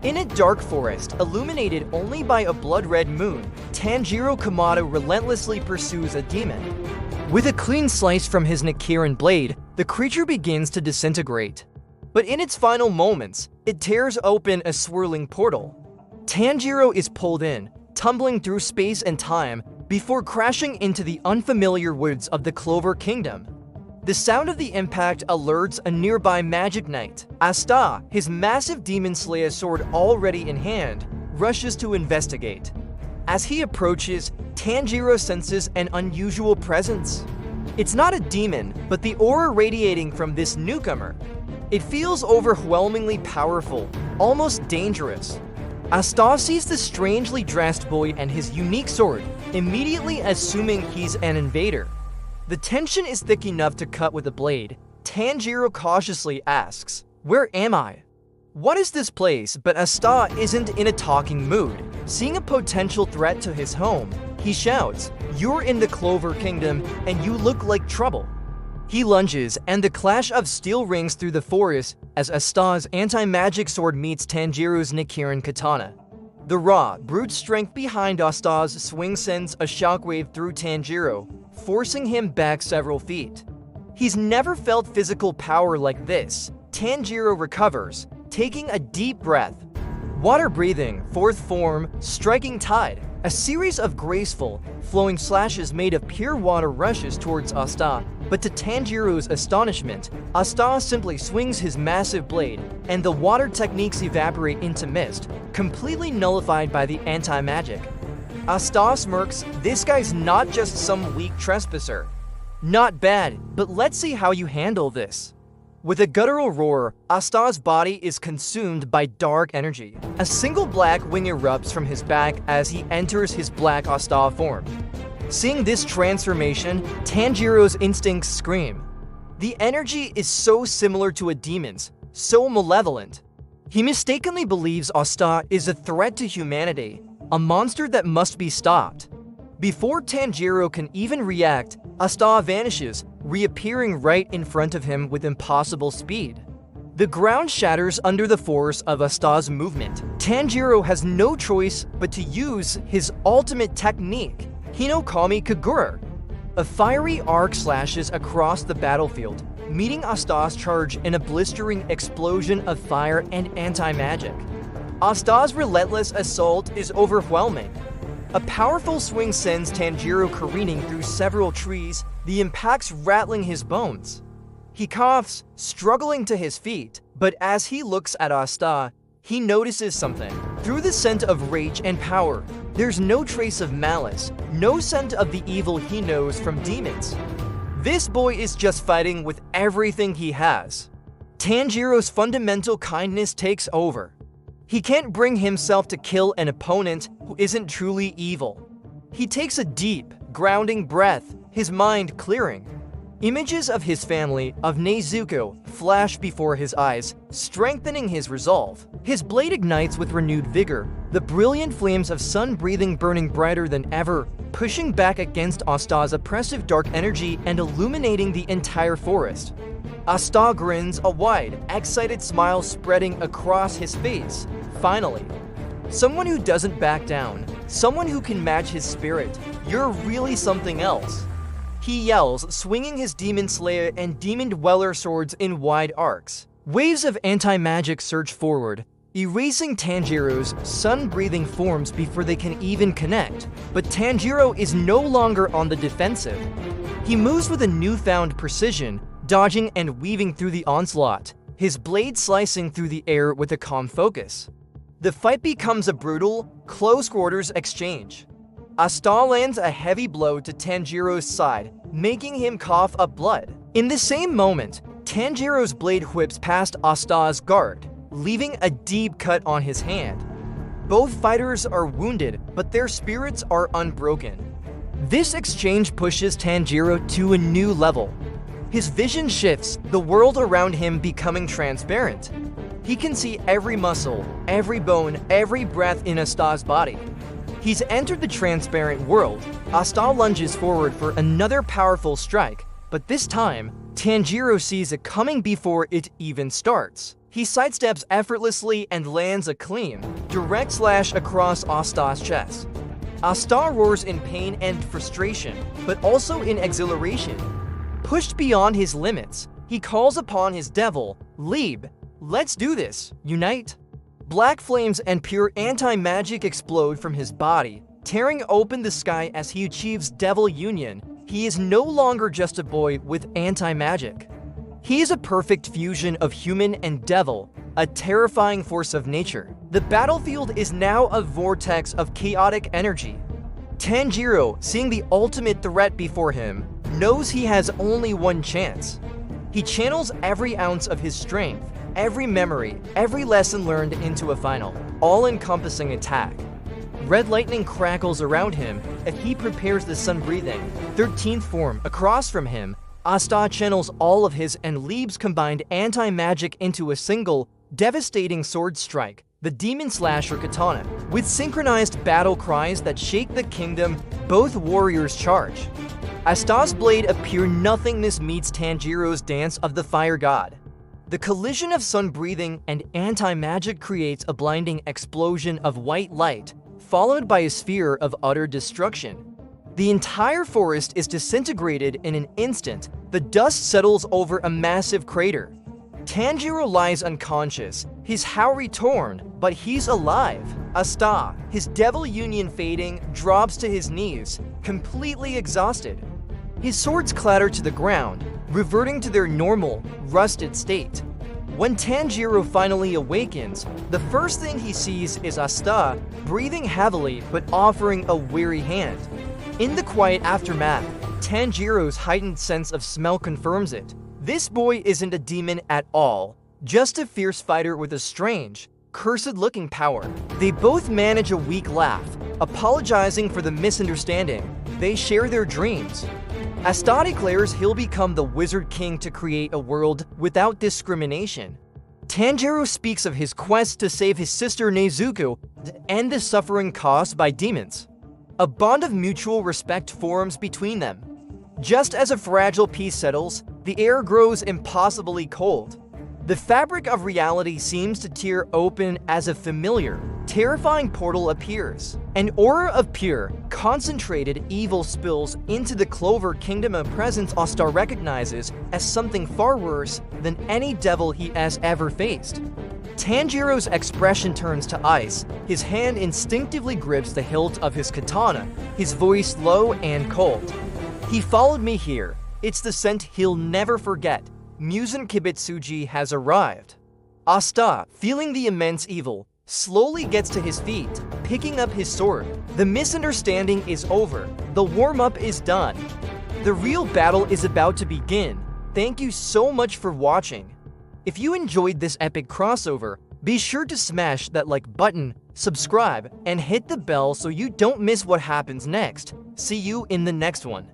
In a dark forest, illuminated only by a blood-red moon, Tanjiro Kamado relentlessly pursues a demon. With a clean slice from his Nichiren blade, the creature begins to disintegrate. But in its final moments, it tears open a swirling portal. Tanjiro is pulled in, tumbling through space and time before crashing into the unfamiliar woods of the Clover Kingdom. The sound of the impact alerts a nearby magic knight. Asta, his massive demon slayer sword already in hand, rushes to investigate. As he approaches, Tanjiro senses an unusual presence. It's not a demon, but the aura radiating from this newcomer. It feels overwhelmingly powerful, almost dangerous. Asta sees the strangely dressed boy and his unique sword, immediately assuming he's an invader. The tension is thick enough to cut with a blade. Tanjiro cautiously asks, "Where am I?" What is this place? But Asta isn't in a talking mood. Seeing a potential threat to his home, he shouts, "You're in the Clover Kingdom, and you look like trouble." He lunges, and the clash of steel rings through the forest as Asta's anti-magic sword meets Tanjiro's Nichiren katana. The raw, brute strength behind Asta's swing sends a shockwave through Tanjiro, forcing him back several feet. He's never felt physical power like this. Tanjiro recovers, taking a deep breath. Water breathing, fourth form, striking tide. A series of graceful, flowing slashes made of pure water rushes towards Asta, but to Tanjiro's astonishment, Asta simply swings his massive blade, and the water techniques evaporate into mist, completely nullified by the anti-magic. Asta smirks, "This guy's not just some weak trespasser." Not bad, but let's see how you handle this. With a guttural roar, Asta's body is consumed by dark energy. A single black wing erupts from his back as he enters his black Asta form. Seeing this transformation, Tanjiro's instincts scream. The energy is so similar to a demon's, so malevolent. He mistakenly believes Asta is a threat to humanity, a monster that must be stopped. Before Tanjiro can even react, Asta vanishes, reappearing right in front of him with impossible speed. The ground shatters under the force of Asta's movement. Tanjiro has no choice but to use his ultimate technique, Hinokami Kagura. A fiery arc slashes across the battlefield, meeting Asta's charge in a blistering explosion of fire and anti-magic. Asta's relentless assault is overwhelming. A powerful swing sends Tanjiro careening through several trees, the impacts rattling his bones. He coughs, struggling to his feet, but as he looks at Asta, he notices something. Through the scent of rage and power, there's no trace of malice, no scent of the evil he knows from demons. This boy is just fighting with everything he has. Tanjiro's fundamental kindness takes over. He can't bring himself to kill an opponent who isn't truly evil. He takes a deep, grounding breath, his mind clearing. Images of his family, of Nezuko, flash before his eyes, strengthening his resolve. His blade ignites with renewed vigor, the brilliant flames of sun breathing burning brighter than ever, pushing back against Asta's oppressive dark energy and illuminating the entire forest. Asta grins, a wide, excited smile spreading across his face. Finally, someone who doesn't back down, someone who can match his spirit. You're really something else. He yells, swinging his Demon Slayer and Demon Dweller swords in wide arcs. Waves of anti-magic surge forward, erasing Tanjiro's sun-breathing forms before they can even connect. But Tanjiro is no longer on the defensive. He moves with a newfound precision, dodging and weaving through the onslaught, his blade slicing through the air with a calm focus. The fight becomes a brutal, close-quarters exchange. Asta lands a heavy blow to Tanjiro's side, making him cough up blood. In the same moment, Tanjiro's blade whips past Asta's guard, leaving a deep cut on his hand. Both fighters are wounded, but their spirits are unbroken. This exchange pushes Tanjiro to a new level. His vision shifts, the world around him becoming transparent. He can see every muscle, every bone, every breath in Asta's body. He's entered the transparent world. Asta lunges forward for another powerful strike, but this time, Tanjiro sees it coming before it even starts. He sidesteps effortlessly and lands a clean, direct slash across Asta's chest. Asta roars in pain and frustration, but also in exhilaration. Pushed beyond his limits, he calls upon his devil, Lieb. Let's do this, unite. Black flames and pure anti-magic explode from his body, tearing open the sky as he achieves devil union. He is no longer just a boy with anti-magic. He is a perfect fusion of human and devil, a terrifying force of nature. The battlefield is now a vortex of chaotic energy. Tanjiro, seeing the ultimate threat before him, knows he has only one chance. He channels every ounce of his strength, every memory, every lesson learned into a final, all-encompassing attack. Red lightning crackles around him as he prepares the sun-breathing 13th form. Across from him, Asta channels all of his and Lieb's combined anti-magic into a single, devastating sword strike, the Demon Slasher Katana. With synchronized battle cries that shake the kingdom, both warriors charge. Asta's blade of pure nothingness meets Tanjiro's dance of the fire god. The collision of sun-breathing and anti-magic creates a blinding explosion of white light, followed by a sphere of utter destruction. The entire forest is disintegrated in an instant. The dust settles over a massive crater. Tanjiro lies unconscious, his haori torn, but he's alive. Asta, his devil union fading, drops to his knees, completely exhausted. His swords clatter to the ground, reverting to their normal, rusted state. When Tanjiro finally awakens, the first thing he sees is Asta, breathing heavily but offering a weary hand. In the quiet aftermath, Tanjiro's heightened sense of smell confirms it. This boy isn't a demon at all, just a fierce fighter with a strange, cursed-looking power. They both manage a weak laugh, apologizing for the misunderstanding. They share their dreams. Asta declares he'll become the Wizard King to create a world without discrimination. Tanjiro speaks of his quest to save his sister Nezuko and end the suffering caused by demons. A bond of mutual respect forms between them. Just as a fragile peace settles, the air grows impossibly cold. The fabric of reality seems to tear open as a familiar, terrifying portal appears. An aura of pure, concentrated evil spills into the Clover Kingdom, a presence Asta recognizes as something far worse than any devil he has ever faced. Tanjiro's expression turns to ice. His hand instinctively grips the hilt of his katana, his voice low and cold. He followed me here. It's the scent he'll never forget. Muzan Kibitsuji has arrived. Asta, feeling the immense evil, slowly gets to his feet, picking up his sword. The misunderstanding is over. The warm-up is done. The real battle is about to begin. Thank you so much for watching. If you enjoyed this epic crossover, be sure to smash that like button, subscribe, and hit the bell so you don't miss what happens next. See you in the next one.